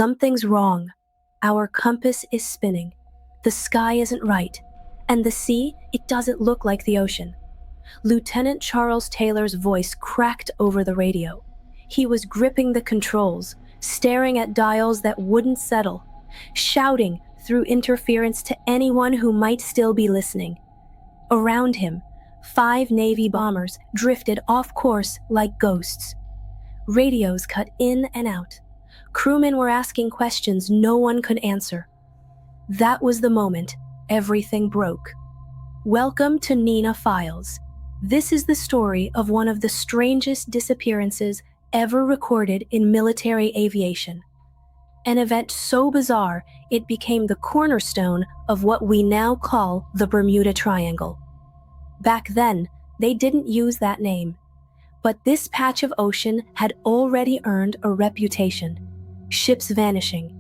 Something's wrong. Our compass is spinning. The sky isn't right. And the sea, it doesn't look like the ocean. Lieutenant Charles Taylor's voice cracked over the radio. He was gripping the controls, staring at dials that wouldn't settle, shouting through interference to anyone who might still be listening. Around him, 5 Navy bombers drifted off course like ghosts. Radios cut in and out. Crewmen were asking questions no one could answer. That was the moment everything broke. Welcome to Nina Files. This is the story of one of the strangest disappearances ever recorded in military aviation. An event so bizarre, it became the cornerstone of what we now call the Bermuda Triangle. Back then, they didn't use that name. But this patch of ocean had already earned a reputation. Ships vanishing,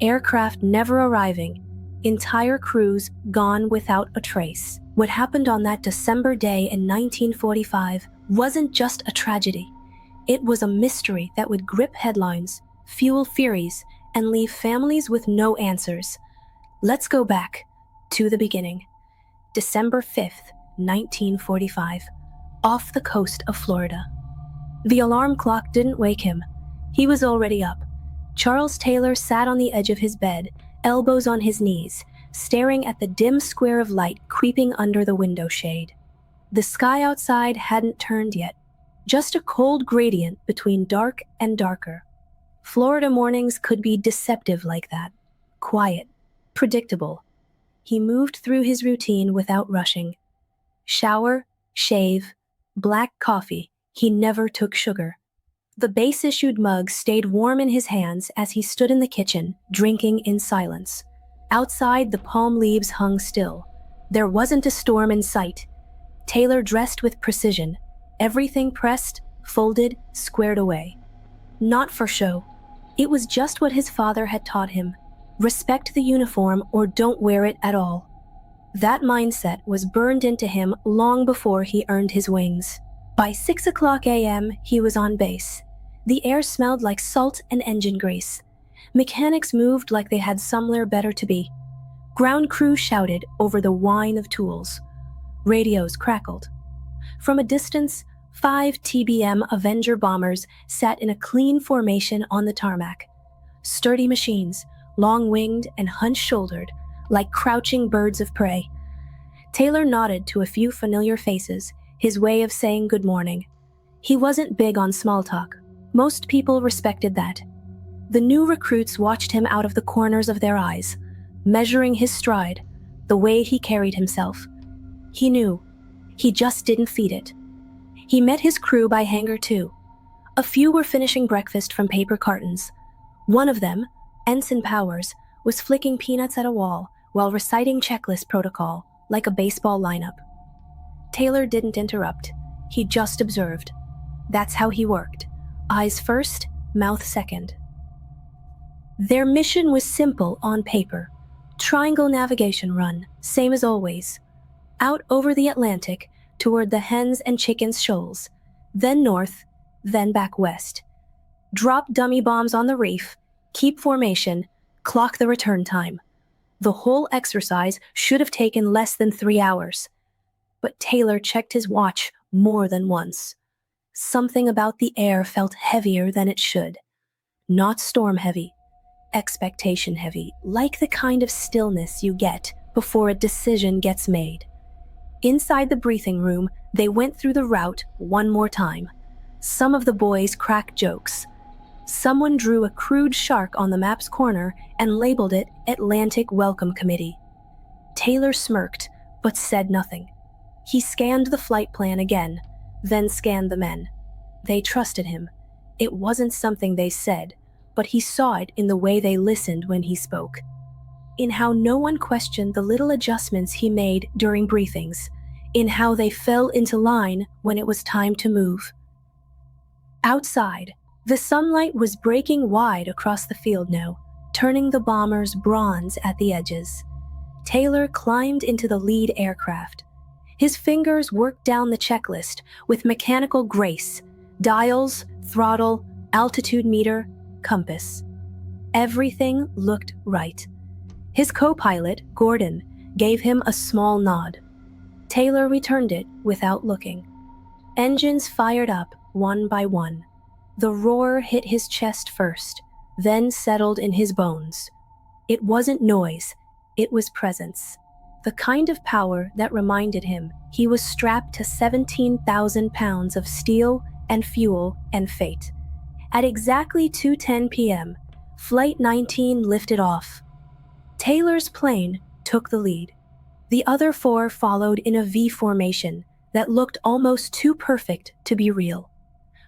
aircraft never arriving, entire crews gone without a trace. What happened on that December day in 1945 wasn't just a tragedy. It was a mystery that would grip headlines, fuel theories, and leave families with no answers. Let's go back to the beginning. December 5th, 1945, off the coast of Florida. The alarm clock didn't wake him. He was already up. Charles Taylor sat on the edge of his bed, elbows on his knees, staring at the dim square of light creeping under the window shade. The sky outside hadn't turned yet, just a cold gradient between dark and darker. Florida mornings could be deceptive like that. Quiet, predictable. He moved through his routine without rushing. Shower, shave, black coffee. He never took sugar. The base-issued mug stayed warm in his hands as he stood in the kitchen, drinking in silence. Outside, the palm leaves hung still. There wasn't a storm in sight. Taylor dressed with precision, everything pressed, folded, squared away. Not for show. It was just what his father had taught him. Respect the uniform or don't wear it at all. That mindset was burned into him long before he earned his wings. By 6 o'clock a.m., he was on base. The air smelled like salt and engine grease. Mechanics moved like they had somewhere better to be. Ground crew shouted over the whine of tools. Radios crackled. From a distance, 5 TBM Avenger bombers sat in a clean formation on the tarmac. Sturdy machines, long-winged and hunch-shouldered, like crouching birds of prey. Taylor nodded to a few familiar faces, his way of saying good morning. He wasn't big on small talk. Most people respected that. The new recruits watched him out of the corners of their eyes, measuring his stride, the way he carried himself. He knew. He just didn't feed it. He met his crew by Hangar 2. A few were finishing breakfast from paper cartons. One of them, Ensign Powers, was flicking peanuts at a wall while reciting checklist protocol, like a baseball lineup. Taylor didn't interrupt. He just observed. That's how he worked. Eyes first, mouth second. Their mission was simple on paper. Triangle navigation run, same as always. Out over the Atlantic, toward the Hens and Chickens shoals, then north, then back west. Drop dummy bombs on the reef, keep formation, clock the return time. The whole exercise should have taken less than 3 hours. But Taylor checked his watch more than once. Something about the air felt heavier than it should. Not storm heavy, expectation heavy, like the kind of stillness you get before a decision gets made. Inside the briefing room, they went through the route one more time. Some of the boys cracked jokes. Someone drew a crude shark on the map's corner and labeled it Atlantic Welcome Committee. Taylor smirked, but said nothing. He scanned the flight plan again, then scanned the men. They trusted him. It wasn't something they said, but he saw it in the way they listened when he spoke. In how no one questioned the little adjustments he made during briefings, in how they fell into line when it was time to move. Outside, the sunlight was breaking wide across the field now, turning the bombers bronze at the edges. Taylor climbed into the lead aircraft. His fingers worked down the checklist with mechanical grace: dials, throttle, altitude meter, compass. Everything looked right. His co-pilot, Gordon, gave him a small nod. Taylor returned it without looking. Engines fired up one by one. The roar hit his chest first, then settled in his bones. It wasn't noise, it was presence. The kind of power that reminded him he was strapped to 17,000 pounds of steel and fuel and fate. At exactly 2:10 p.m., Flight 19 lifted off. Taylor's plane took the lead. The other four followed in a V formation that looked almost too perfect to be real.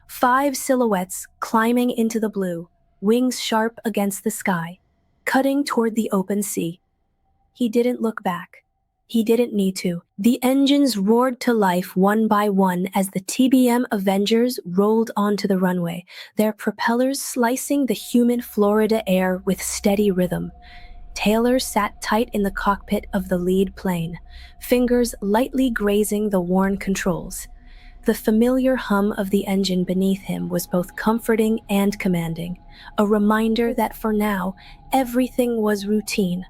5 silhouettes climbing into the blue, wings sharp against the sky, cutting toward the open sea. He didn't look back. He didn't need to. The engines roared to life one by one as the TBM Avengers rolled onto the runway, their propellers slicing the humid Florida air with steady rhythm. Taylor sat tight in the cockpit of the lead plane, fingers lightly grazing the worn controls. The familiar hum of the engine beneath him was both comforting and commanding, a reminder that for now, everything was routine.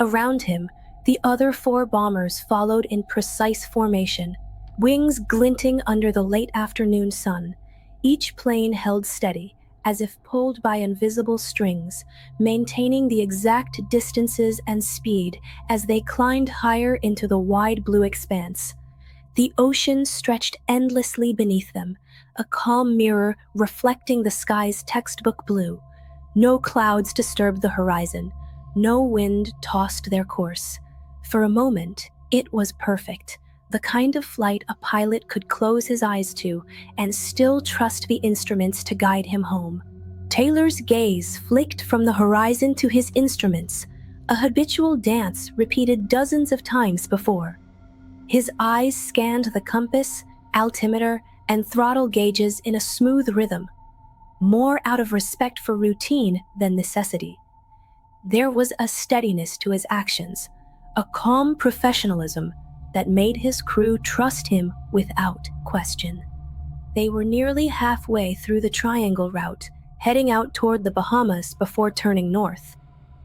Around him, the other 4 bombers followed in precise formation, wings glinting under the late afternoon sun. Each plane held steady, as if pulled by invisible strings, maintaining the exact distances and speed as they climbed higher into the wide blue expanse. The ocean stretched endlessly beneath them, a calm mirror reflecting the sky's textbook blue. No clouds disturbed the horizon, no wind tossed their course. For a moment, it was perfect, the kind of flight a pilot could close his eyes to and still trust the instruments to guide him home. Taylor's gaze flicked from the horizon to his instruments, a habitual dance repeated dozens of times before. His eyes scanned the compass, altimeter, and throttle gauges in a smooth rhythm, more out of respect for routine than necessity. There was a steadiness to his actions, a calm professionalism that made his crew trust him without question. They were nearly halfway through the triangle route, heading out toward the Bahamas before turning north,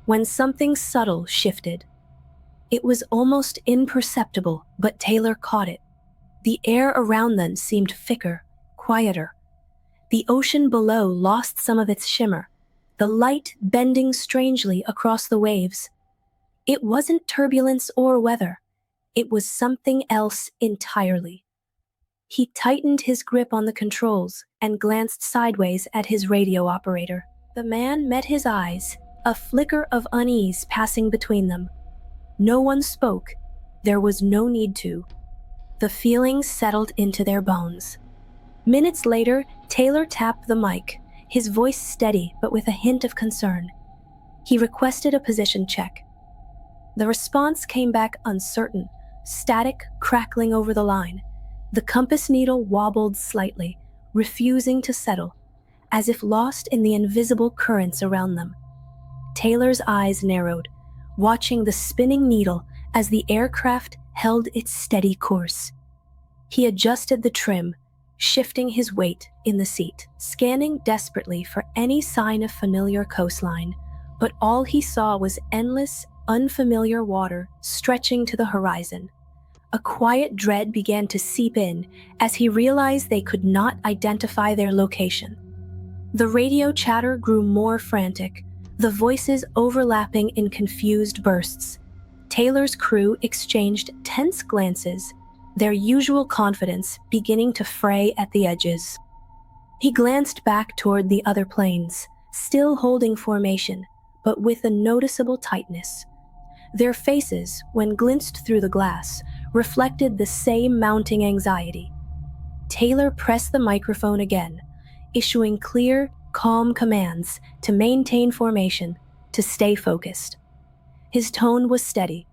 when something subtle shifted. It was almost imperceptible, but Taylor caught it. The air around them seemed thicker, quieter. The ocean below lost some of its shimmer, the light bending strangely across the waves. It wasn't turbulence or weather. It was something else entirely. He tightened his grip on the controls and glanced sideways at his radio operator. The man met his eyes, a flicker of unease passing between them. No one spoke. There was no need to. The feeling settled into their bones. Minutes later, Taylor tapped the mic, his voice steady but with a hint of concern. He requested a position check. The response came back uncertain, static crackling over the line. The compass needle wobbled slightly, refusing to settle, as if lost in the invisible currents around them. Taylor's eyes narrowed, watching the spinning needle as the aircraft held its steady course. He adjusted the trim, shifting his weight in the seat, scanning desperately for any sign of familiar coastline, but all he saw was endless, unfamiliar water stretching to the horizon. A quiet dread began to seep in as he realized they could not identify their location. The radio chatter grew more frantic, the voices overlapping in confused bursts. Taylor's crew exchanged tense glances, their usual confidence beginning to fray at the edges. He glanced back toward the other planes, still holding formation, but with a noticeable tightness. Their faces, when glimpsed through the glass, reflected the same mounting anxiety. Taylor pressed the microphone again, issuing clear, calm commands to maintain formation, to stay focused. His tone was steady,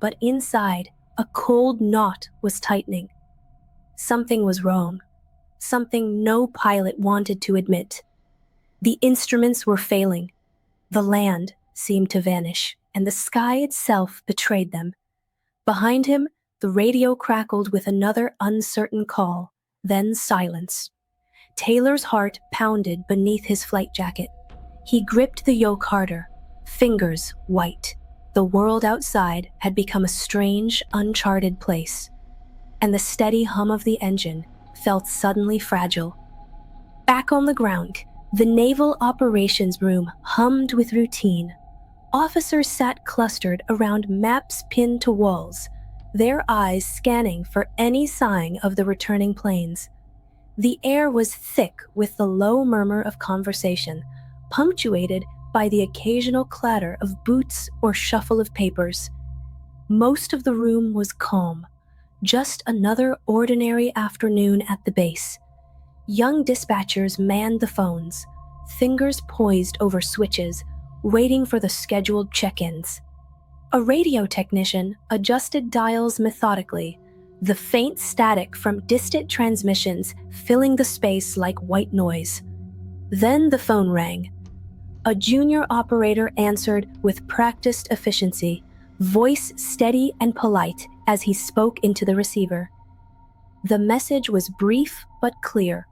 but inside, a cold knot was tightening. Something was wrong, something no pilot wanted to admit. The instruments were failing. The land seemed to vanish, and the sky itself betrayed them. Behind him, the radio crackled with another uncertain call, then silence. Taylor's heart pounded beneath his flight jacket. He gripped the yoke harder, fingers white. The world outside had become a strange, uncharted place, and the steady hum of the engine felt suddenly fragile. Back on the ground, the Naval Operations Room hummed with routine. Officers sat clustered around maps pinned to walls, their eyes scanning for any sign of the returning planes. The air was thick with the low murmur of conversation, punctuated by the occasional clatter of boots or shuffle of papers. Most of the room was calm, just another ordinary afternoon at the base. Young dispatchers manned the phones, fingers poised over switches, waiting for the scheduled check-ins. A radio technician adjusted dials methodically, the faint static from distant transmissions filling the space like white noise. Then the phone rang. A junior operator answered with practiced efficiency, voice steady and polite as he spoke into the receiver. The message was brief but clear.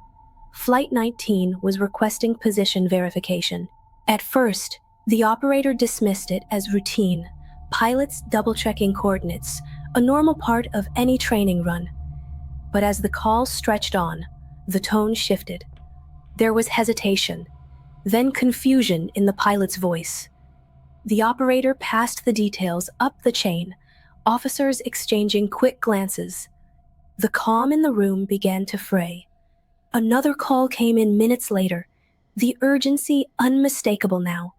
Flight 19 was requesting position verification. At first, the operator dismissed it as routine, pilots double-checking coordinates, a normal part of any training run. But as the call stretched on, the tone shifted. There was hesitation, then confusion in the pilot's voice. The operator passed the details up the chain, officers exchanging quick glances. The calm in the room began to fray. Another call came in minutes later, the urgency unmistakable now.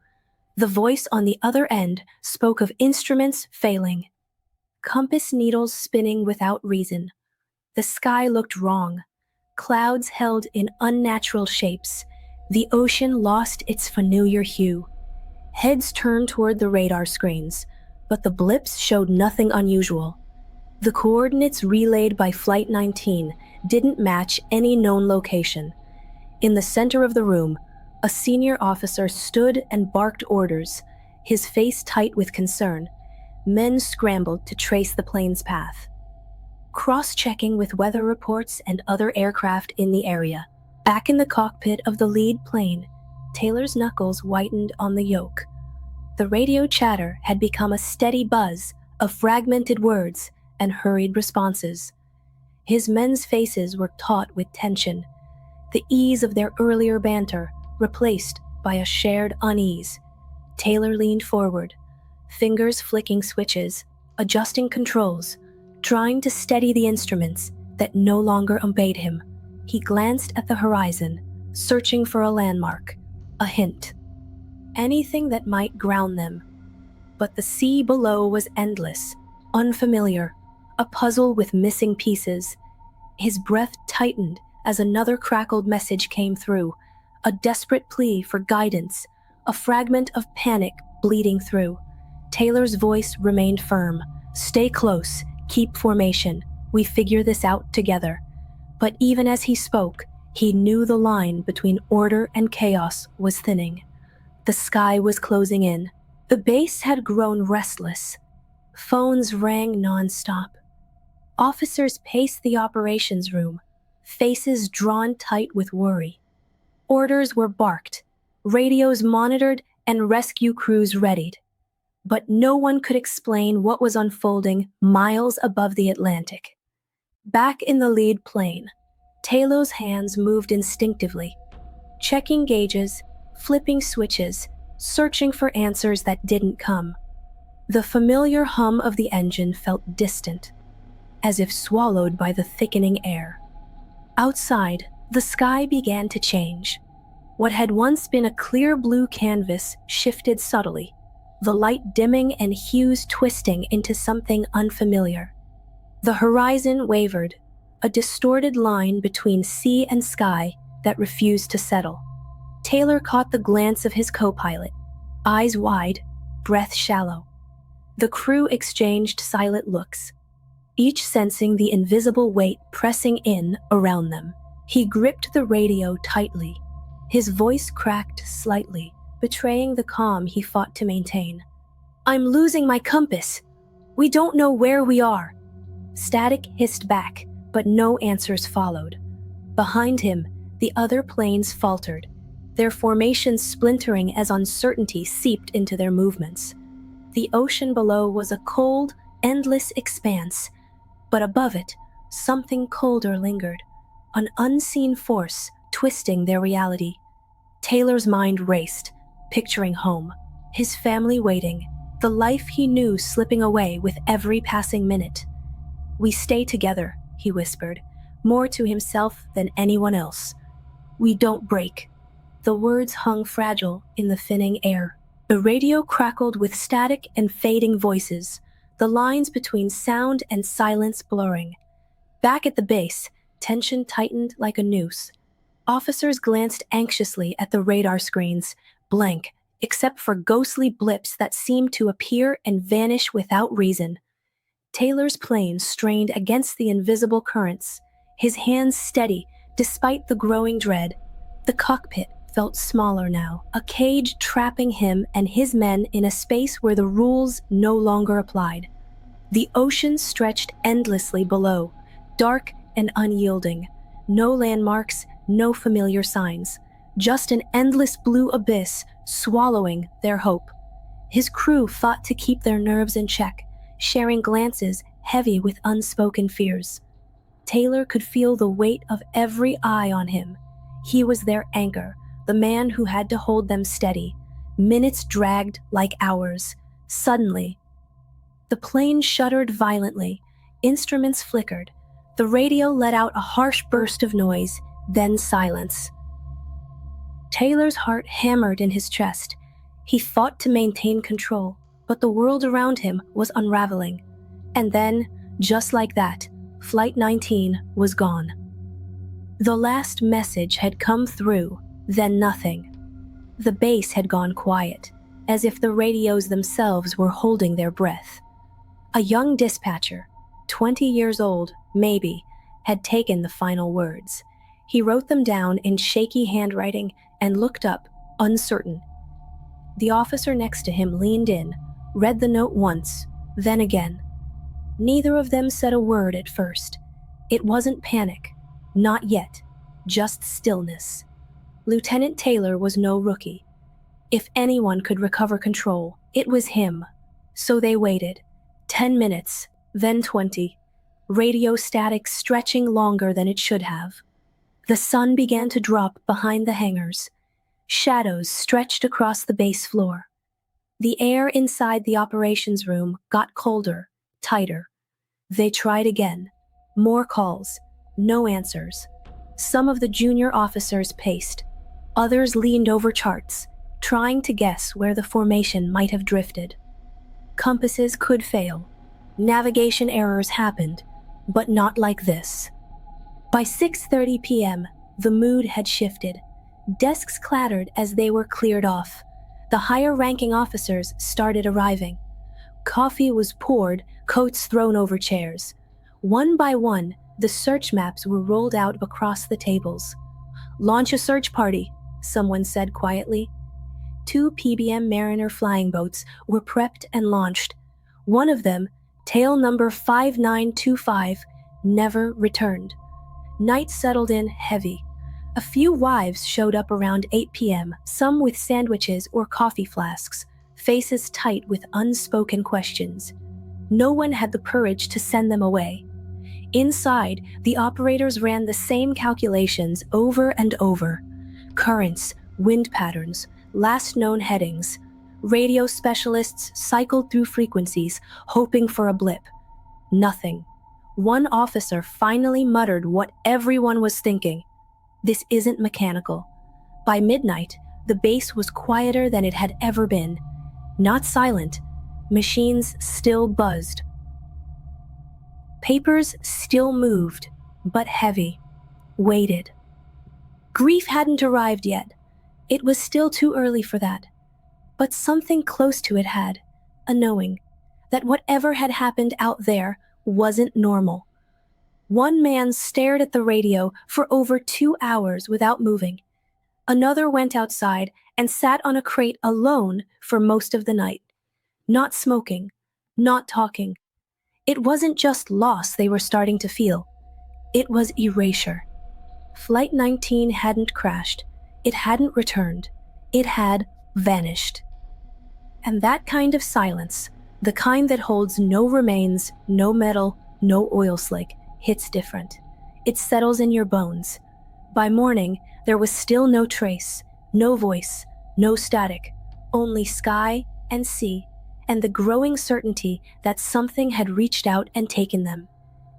The voice on the other end spoke of instruments failing, compass needles spinning without reason. The sky looked wrong, clouds held in unnatural shapes, the ocean lost its familiar hue. Heads turned toward the radar screens, but the blips showed nothing unusual. The coordinates relayed by Flight 19 didn't match any known location. In the center of the room, a senior officer stood and barked orders, his face tight with concern. Men scrambled to trace the plane's path, cross-checking with weather reports and other aircraft in the area. Back in the cockpit of the lead plane, Taylor's knuckles whitened on the yoke. The radio chatter had become a steady buzz of fragmented words and hurried responses. His men's faces were taut with tension, the ease of their earlier banter replaced by a shared unease. Taylor leaned forward, fingers flicking switches, adjusting controls, trying to steady the instruments that no longer obeyed him. He glanced at the horizon, searching for a landmark, a hint, anything that might ground them. But the sea below was endless, unfamiliar, a puzzle with missing pieces. His breath tightened as another crackled message came through, a desperate plea for guidance, a fragment of panic bleeding through. Taylor's voice remained firm. "Stay close, keep formation, we figure this out together." But even as he spoke, he knew the line between order and chaos was thinning. The sky was closing in. The base had grown restless. Phones rang nonstop. Officers paced the operations room, faces drawn tight with worry. Orders were barked, radios monitored, and rescue crews readied. But no one could explain what was unfolding miles above the Atlantic. Back in the lead plane, Taylor's hands moved instinctively, checking gauges, flipping switches, searching for answers that didn't come. The familiar hum of the engine felt distant, as if swallowed by the thickening air. Outside, the sky began to change. What had once been a clear blue canvas shifted subtly, the light dimming and hues twisting into something unfamiliar. The horizon wavered, a distorted line between sea and sky that refused to settle. Taylor caught the glance of his co-pilot, eyes wide, breath shallow. The crew exchanged silent looks, each sensing the invisible weight pressing in around them. He gripped the radio tightly, his voice cracked slightly, betraying the calm he fought to maintain. "I'm losing my compass. We don't know where we are." Static hissed back, but no answers followed. Behind him, the other planes faltered, their formations splintering as uncertainty seeped into their movements. The ocean below was a cold, endless expanse, but above it, something colder lingered, an unseen force twisting their reality. Taylor's mind raced, picturing home, his family waiting, the life he knew slipping away with every passing minute. "We stay together," he whispered, more to himself than anyone else. "We don't break." The words hung fragile in the thinning air. The radio crackled with static and fading voices, the lines between sound and silence blurring. Back at the base, tension tightened like a noose. Officers glanced anxiously at the radar screens, blank, except for ghostly blips that seemed to appear and vanish without reason. Taylor's plane strained against the invisible currents, his hands steady despite the growing dread. The cockpit felt smaller now, a cage trapping him and his men in a space where the rules no longer applied. The ocean stretched endlessly below, dark and unyielding. No landmarks, no familiar signs. Just an endless blue abyss swallowing their hope. His crew fought to keep their nerves in check, sharing glances heavy with unspoken fears. Taylor could feel the weight of every eye on him. He was their anchor, the man who had to hold them steady. Minutes dragged like hours. Suddenly, the plane shuddered violently. Instruments flickered. The radio let out a harsh burst of noise, then silence. Taylor's heart hammered in his chest. He fought to maintain control, but the world around him was unraveling. And then, just like that, Flight 19 was gone. The last message had come through, then nothing. The base had gone quiet, as if the radios themselves were holding their breath. A young dispatcher, 20 years old, maybe, had taken the final words. He wrote them down in shaky handwriting and looked up, uncertain. The officer next to him leaned in, read the note once, then again. Neither of them said a word at first. It wasn't panic. Not yet. Just stillness. Lieutenant Taylor was no rookie. If anyone could recover control, it was him. So they waited. 10 minutes, then 20. Radio static stretching longer than it should have. The sun began to drop behind the hangars. Shadows stretched across the base floor. The air inside the operations room got colder, tighter. They tried again. More calls. No answers. Some of the junior officers paced. Others leaned over charts, trying to guess where the formation might have drifted. Compasses could fail. Navigation errors happened, but not like this. By 6:30 p.m., the mood had shifted. Desks clattered as they were cleared off. The higher-ranking officers started arriving. Coffee was poured, coats thrown over chairs. One by one, the search maps were rolled out across the tables. "Launch a search party," someone said quietly. 2 PBM Mariner flying boats were prepped and launched. One of them, tail number 5925, never returned. Night settled in heavy. A few wives showed up around 8 p.m., some with sandwiches or coffee flasks, faces tight with unspoken questions. No one had the courage to send them away. Inside, the operators ran the same calculations over and over. Currents, wind patterns, last known headings. Radio specialists cycled through frequencies, hoping for a blip. Nothing. One officer finally muttered what everyone was thinking. "This isn't mechanical." By midnight, the base was quieter than it had ever been. Not silent. Machines still buzzed. Papers still moved, but heavy. Weighted. Grief hadn't arrived yet. It was still too early for that. But something close to it had, a knowing, that whatever had happened out there wasn't normal. One man stared at the radio for over 2 hours without moving. Another went outside and sat on a crate alone for most of the night. Not smoking, not talking. It wasn't just loss they were starting to feel. It was erasure. Flight 19 hadn't crashed. It hadn't returned. It had vanished. And that kind of silence, the kind that holds no remains, no metal, no oil slick, hits different. It settles in your bones. By morning, there was still no trace, no voice, no static, only sky and sea, and the growing certainty that something had reached out and taken them.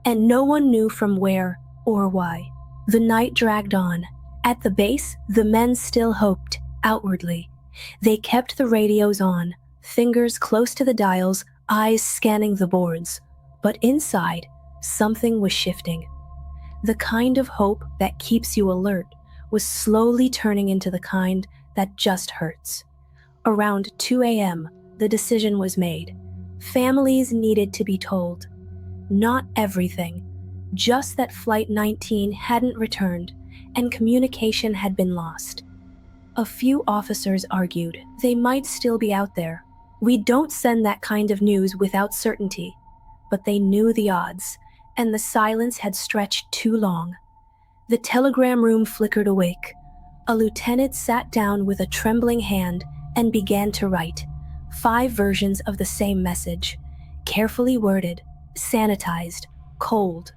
And no one knew from where or why. The night dragged on. At the base, the men still hoped, outwardly. They kept the radios on, fingers close to the dials, eyes scanning the boards. But inside, something was shifting. The kind of hope that keeps you alert was slowly turning into the kind that just hurts. Around 2 a.m., the decision was made. Families needed to be told. Not everything, just that Flight 19 hadn't returned and communication had been lost. A few officers argued they might still be out there. We don't send that kind of news without certainty. But they knew the odds, and the silence had stretched too long. The telegram room flickered awake. A lieutenant sat down with a trembling hand and began to write 5 versions of the same message, carefully worded, sanitized, cold.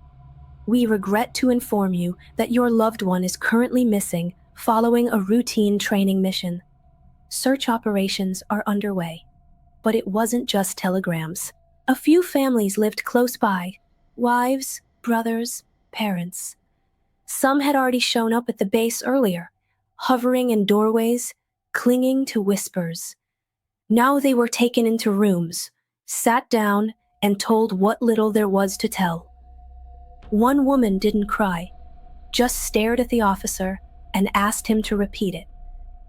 We regret to inform you that your loved one is currently missing following a routine training mission. Search operations are underway. But it wasn't just telegrams. A few families lived close by, wives, brothers, parents. Some had already shown up at the base earlier, hovering in doorways, clinging to whispers. Now they were taken into rooms, sat down, and told what little there was to tell. One woman didn't cry, just stared at the officer and asked him to repeat it.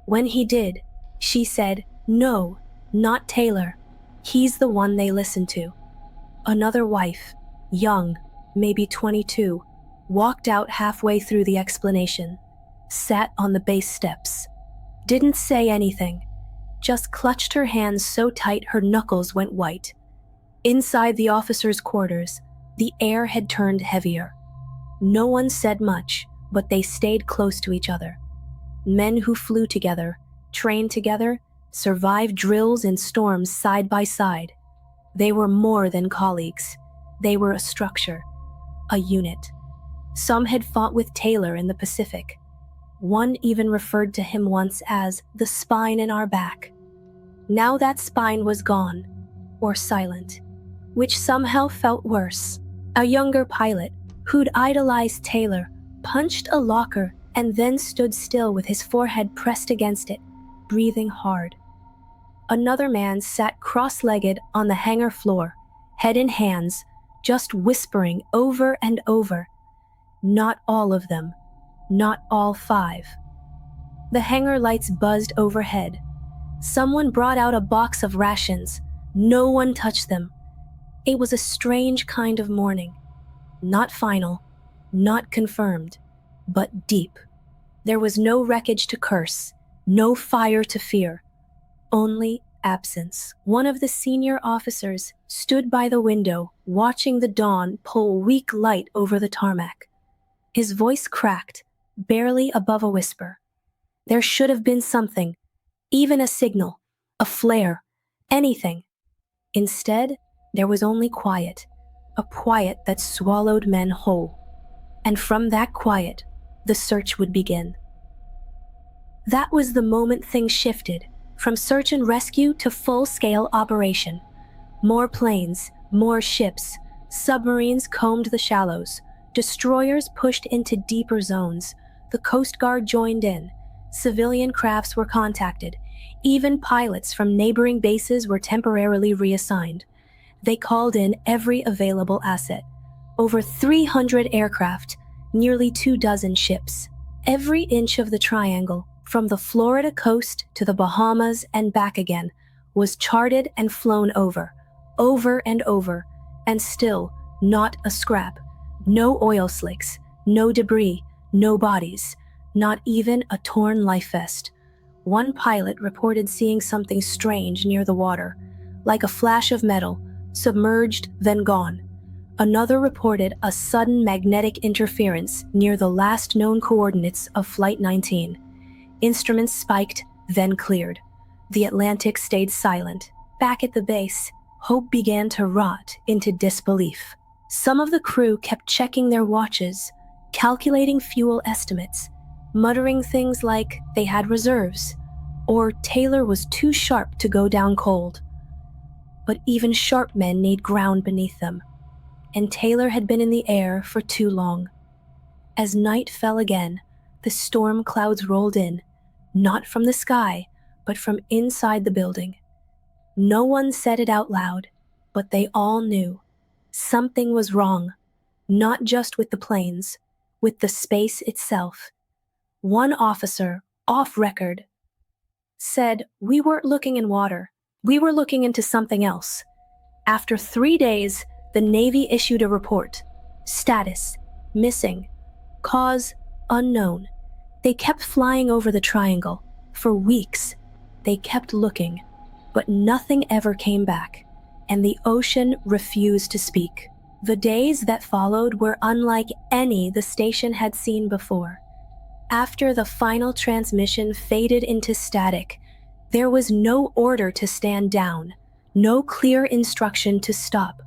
When he did, she said, "No, not Taylor. He's the one they listened to." Another wife, young, maybe 22, walked out halfway through the explanation, sat on the base steps, didn't say anything, just clutched her hands so tight her knuckles went white. Inside the officers' quarters, the air had turned heavier. No one said much, but they stayed close to each other. Men who flew together, trained together, survived drills and storms side by side. They were more than colleagues. They were a structure, a unit. Some had fought with Taylor in the Pacific. One even referred to him once as the spine in our back. Now that spine was gone, or silent, which somehow felt worse. A younger pilot, who'd idolized Taylor, punched a locker and then stood still with his forehead pressed against it, breathing hard. Another man sat cross-legged on the hangar floor, head in hands, just whispering over and over. Not all of them. Not all 5. The hangar lights buzzed overhead. Someone brought out a box of rations. No one touched them. It was a strange kind of morning. Not final, not confirmed, but deep. There was no wreckage to curse, no fire to fear. Only absence. One of the senior officers stood by the window, watching the dawn pull weak light over the tarmac. His voice cracked, barely above a whisper. There should have been something, even a signal, a flare, anything. Instead, there was only quiet, a quiet that swallowed men whole. And from that quiet, the search would begin. That was the moment things shifted, from search and rescue to full-scale operation. More planes, more ships, submarines combed the shallows, destroyers pushed into deeper zones, the Coast Guard joined in, civilian crafts were contacted, even pilots from neighboring bases were temporarily reassigned. They called in every available asset, over 300 aircraft, nearly 24 ships. Every inch of the triangle, from the Florida coast to the Bahamas and back again, was charted and flown over and over, and still not a scrap. No oil slicks, no debris, no bodies, not even a torn life vest. One pilot reported seeing something strange near the water, like a flash of metal, submerged then gone. Another reported a sudden magnetic interference near the last known coordinates of Flight 19. Instruments spiked, then cleared. The Atlantic stayed silent. Back at the base, hope began to rot into disbelief. Some of the crew kept checking their watches, calculating fuel estimates, muttering things like they had reserves, or Taylor was too sharp to go down cold. But even sharp men need ground beneath them, and Taylor had been in the air for too long. As night fell again, the storm clouds rolled in, not from the sky, but from inside the building. No one said it out loud, but they all knew. Something was wrong, not just with the planes, with the space itself. One officer, off record, said, "We weren't looking in water. We were looking into something else." After 3 days, the Navy issued a report. Status: missing. Cause: unknown. They kept flying over the triangle. For weeks, they kept looking, but nothing ever came back, and the ocean refused to speak. The days that followed were unlike any the station had seen before. After the final transmission faded into static, there was no order to stand down, no clear instruction to stop.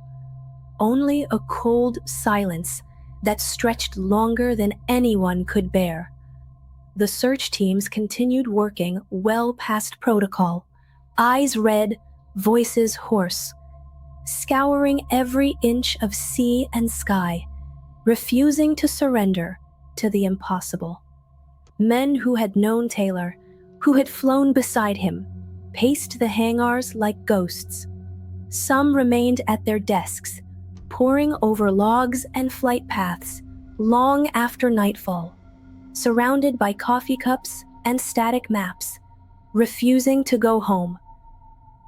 Only a cold silence that stretched longer than anyone could bear. The search teams continued working well past protocol, eyes red, voices hoarse, scouring every inch of sea and sky, refusing to surrender to the impossible. Men who had known Taylor, who had flown beside him, paced the hangars like ghosts. Some remained at their desks, poring over logs and flight paths long after nightfall, surrounded by coffee cups and static maps, refusing to go home.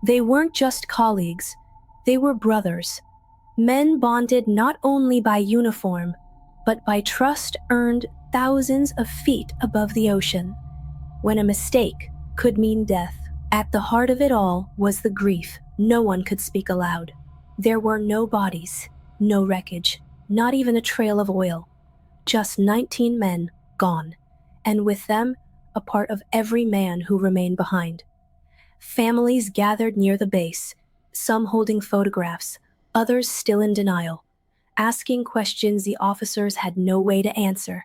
They weren't just colleagues, they were brothers, men bonded not only by uniform, but by trust earned thousands of feet above the ocean, when a mistake could mean death. At the heart of it all was the grief no one could speak aloud. There were no bodies, no wreckage, not even a trail of oil. Just 19 men gone, and with them, a part of every man who remained behind. Families gathered near the base, some holding photographs, others still in denial, asking questions the officers had no way to answer.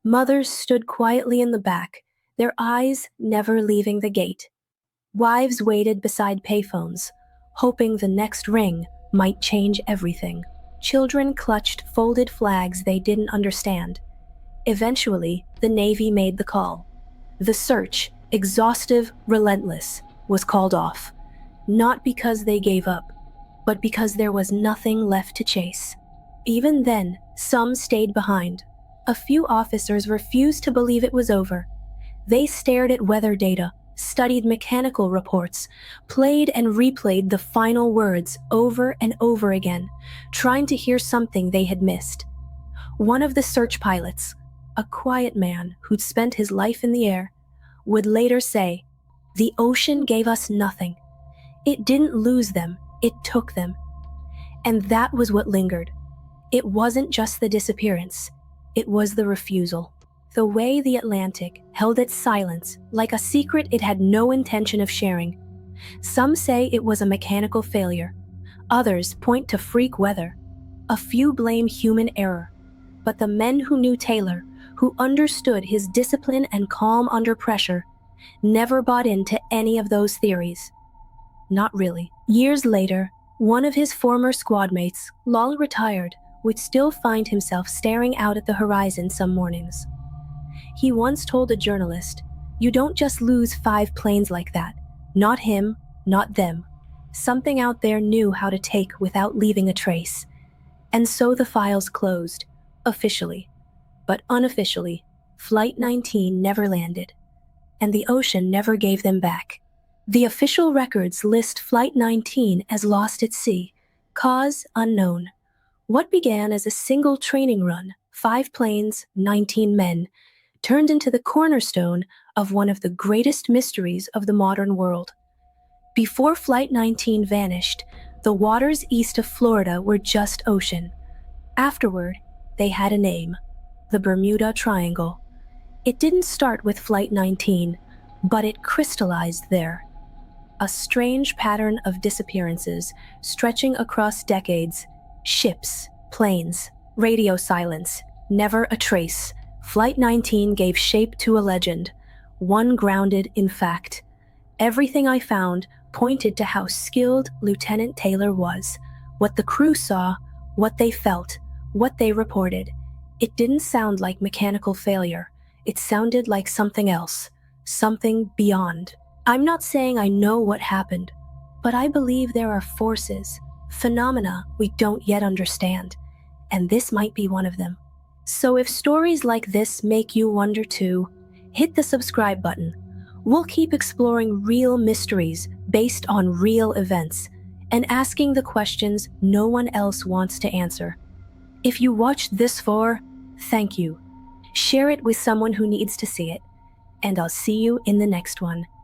Mothers stood quietly in the back, their eyes never leaving the gate. Wives waited beside payphones, hoping the next ring might change everything. Children clutched folded flags they didn't understand. Eventually, the Navy made the call. The search, exhaustive, relentless, was called off, not because they gave up, but because there was nothing left to chase. Even then, some stayed behind. A few officers refused to believe it was over. They stared at weather data, studied mechanical reports, played and replayed the final words over and over again, trying to hear something they had missed. One of the search pilots, a quiet man who'd spent his life in the air, would later say, "The ocean gave us nothing. It didn't lose them, it took them." And that was what lingered. It wasn't just the disappearance, it was the refusal. The way the Atlantic held its silence, like a secret it had no intention of sharing. Some say it was a mechanical failure. Others point to freak weather. A few blame human error. But the men who knew Taylor, who understood his discipline and calm under pressure, never bought into any of those theories. Not really. Years later, one of his former squadmates, long retired, would still find himself staring out at the horizon some mornings. He once told a journalist, "You don't just lose 5 planes like that. Not him, not them. Something out there knew how to take without leaving a trace." And so the files closed, officially. But unofficially, Flight 19 never landed, and the ocean never gave them back. The official records list Flight 19 as lost at sea, cause unknown. What began as a single training run, 5 planes, 19 men, turned into the cornerstone of one of the greatest mysteries of the modern world. Before Flight 19 vanished, the waters east of Florida were just ocean. Afterward, they had a name: the Bermuda Triangle. It didn't start with Flight 19, but it crystallized there. A strange pattern of disappearances stretching across decades. Ships, planes, radio silence, never a trace. Flight 19 gave shape to a legend, one grounded in fact. Everything I found pointed to how skilled Lieutenant Taylor was, what the crew saw, what they felt, what they reported. It didn't sound like mechanical failure. It sounded like something else, something beyond. I'm not saying I know what happened, but I believe there are forces, phenomena we don't yet understand, and this might be one of them. So if stories like this make you wonder too, hit the subscribe button. We'll keep exploring real mysteries based on real events and asking the questions no one else wants to answer. If you watched this far, thank you. Share it with someone who needs to see it, and I'll see you in the next one.